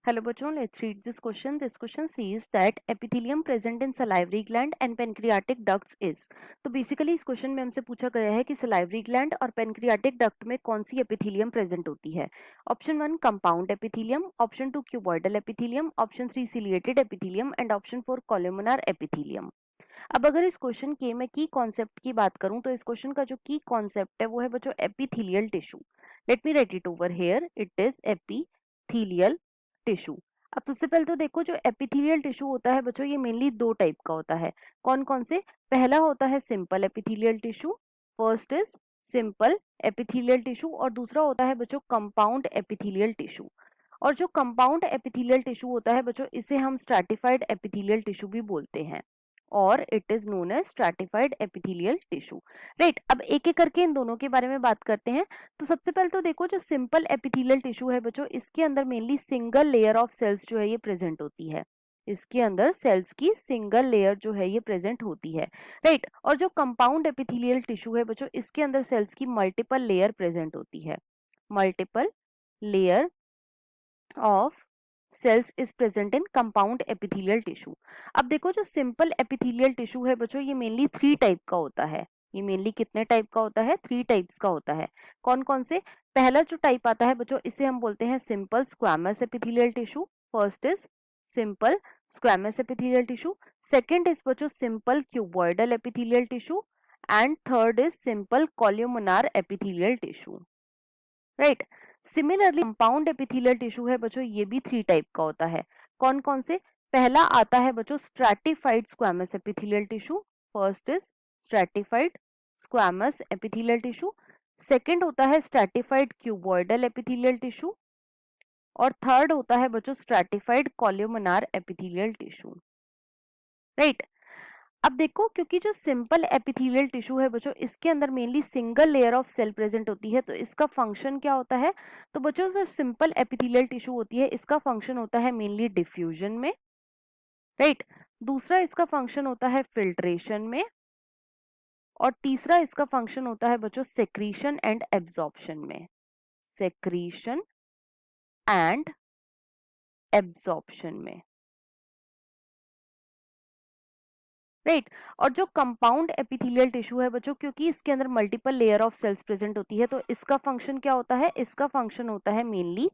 Hello बच्चों, let's read this question. This question says that epithelium present in salivary gland and pancreatic ducts is. तो basically इस question में हमसे पूछा गया है कि सलाइवरी ग्लैंड और पेनक्रियाटिक डक्ट में कौन सी एपिथेलियम प्रेजेंट होती है. Option 1 compound epithelium, option 2 cuboidal epithelium, option 3 ciliated epithelium and option 4 columnar epithelium. अब अगर इस क्वेश्चन के मैं की कॉन्सेप्ट की बात करूं तो इस क्वेश्चन का जो की कॉन्सेप्ट है वो है बच्चों epithelial tissue. Let me right it over here. It is epithelial tissue. अब सबसे पहले तो देखो जो एपिथेलियल टिश्यू होता है बच्चों ये मेनली दो टाइप का होता है. कौन कौन से? पहला होता है simple epithelial tissue. First is simple epithelial tissue और दूसरा होता है बच्चों कंपाउंड एपिथेलियल टिश्यू. और जो कंपाउंड एपिथेलियल टिश्यू होता है बच्चों इसे हम स्ट्रैटिफाइड एपिथेलियल टिश्यू भी बोलते हैं और it is known as stratified epithelial tissue. Right, अब एक एक करके इन दोनों के बारे में बात करते हैं. तो सबसे पहले तो देखो जो सिंपल एपिथेलियल टिश्यू है बच्चों इसके अंदर mainly single layer of cells जो है ये प्रेजेंट होती है. इसके अंदर सेल्स की सिंगल लेयर जो है ये प्रेजेंट होती है. राइट, और जो कंपाउंड एपिथेलियल टिश्यू है बच्चों इसके अंदर सेल्स की मल्टीपल लेयर प्रेजेंट होती है. Multiple layer of cells is present in compound epithelial tissue. अब देखो जो सिंपल एपिथेलियल टिश्यू है बच्चों ये मेनली 3 टाइप का होता है. ये मेनली कितने टाइप का होता है? 3 टाइप्स का होता है. कौन कौन से? पहला जो टाइप आता है बच्चों इसे हम बोलते हैं simple squamous epithelial tissue. First is simple squamous epithelial tissue. Second is बच्चों simple cuboidal epithelial tissue and third is simple columnar epithelial tissue. Right, similarly compound epithelial tissue है बच्चों ये भी 3 टाइप का होता है. कौन कौन से? पहला आता है बच्चों stratified squamous epithelial tissue. First is stratified squamous epithelial tissue. Second होता है स्ट्रैटिफाइड क्यूबॉइडल एपिथेलियल टिश्यू और थर्ड होता है बच्चों स्ट्रैटिफाइड कोल्यूमिनार एपिथेलियल टिश्यू. राइट, अब देखो क्योंकि जो सिंपल एपिथेलियल टिश्यू है बच्चों इसके अंदर mainly single layer of cell present होती है तो इसका फंक्शन क्या होता है? तो बच्चों जो सिंपल एपिथेलियल टिश्यू होती है इसका फंक्शन होता है मेनली डिफ्यूजन में. राइट, दूसरा इसका फंक्शन होता है फिल्ट्रेशन में और तीसरा इसका फंक्शन होता है बच्चों सेक्रीशन एंड एब्जॉर्प्शन में. सेक्रीशन एंड एब्जॉर्प्शन में. राइट, और जो कंपाउंड एपिथेलियल टिश्यू है बच्चों क्योंकि इसके अंदर multiple layer of cells present होती है तो इसका फंक्शन क्या होता है? इसका फंक्शन होता है मेनली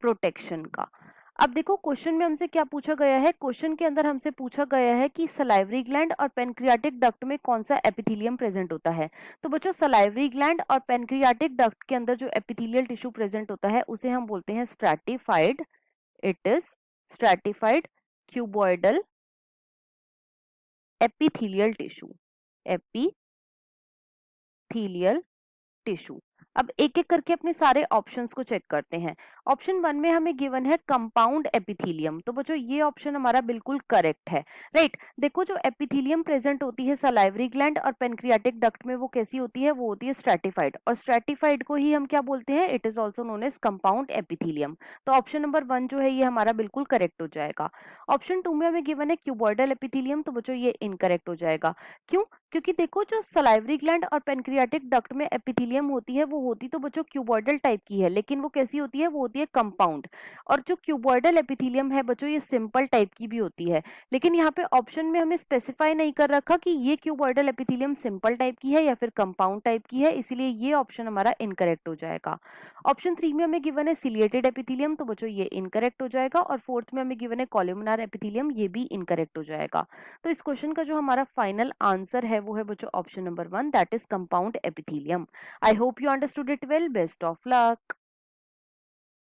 प्रोटेक्शन का. अब देखो क्वेश्चन में हमसे क्या पूछा गया है. क्वेश्चन के अंदर हमसे पूछा गया है कि सलाइवरी ग्लैंड और पेनक्रियाटिक डक्ट में कौन सा एपिथेलियम प्रेजेंट होता है. तो बच्चों सलाइवरी ग्लैंड और पेनक्रियाटिक डक्ट के अंदर जो एपिथेलियल टिश्यू प्रेजेंट होता है उसे हम बोलते हैं stratified. It is stratified cuboidal epithelial tissue. Epithelial tissue. अब एक एक करके अपने सारे ऑप्शंस को चेक करते हैं. ऑप्शन 1 में हमें गिवन है कंपाउंड एपिथेलियम. तो बच्चों ये ऑप्शन हमारा बिल्कुल करेक्ट है. राइट, देखो जो एपिथेलियम प्रेजेंट होती है सलाइवरी ग्लैंड और पेनक्रियाटिक डक्ट में वो कैसी होती है? वो होती है स्ट्रैटिफाइड और स्ट्रैटिफाइड को ही हम क्या बोलते हैं? It is also known as compound epithelium. तो ऑप्शन नंबर 1 जो है ये हमारा बिल्कुल करेक्ट हो जाएगा. ऑप्शन 2 में हमें गिवन है क्यूबॉइडल एपिथेलियम. तो बच्चों ये इनकरेक्ट हो जाएगा. क्यों? क्योंकि देखो जो सलाइवरी ग्लैंड और पेनक्रियाटिक डक्ट में एपिथेलियम होती है वो होती तो बच्चों क्यूबॉइडल टाइप की है लेकिन वो कैसी होती है? वो होती है कंपाउंड. और जो क्यूबॉइडल एपिथेलियम है बच्चों ये सिंपल टाइप की भी होती है. लेकिन यहाँ पे ऑप्शन में हमें स्पेसिफाई नहीं कर रखा कि ये क्यूबॉइडल एपिथेलियम सिंपल टाइप की है या फिर कंपाउंड टाइप की है, इसीलिए ये ऑप्शन हमारा इनकरेक्ट हो जाएगा. ऑप्शन 3 में हमें गिवन है सिलिएटेड एपिथेलियम. तो बच्चों ये इनकरेक्ट हो जाएगा. और फोर्थ में हमें गिवन है कोलुमिनार एपिथेलियम. ये भी इनकरेक्ट हो जाएगा. तो इस क्वेश्चन का जो हमारा फाइनल आंसर है वो है बच्चों option number 1 that is compound epithelium. I hope you understood it well. Best of luck.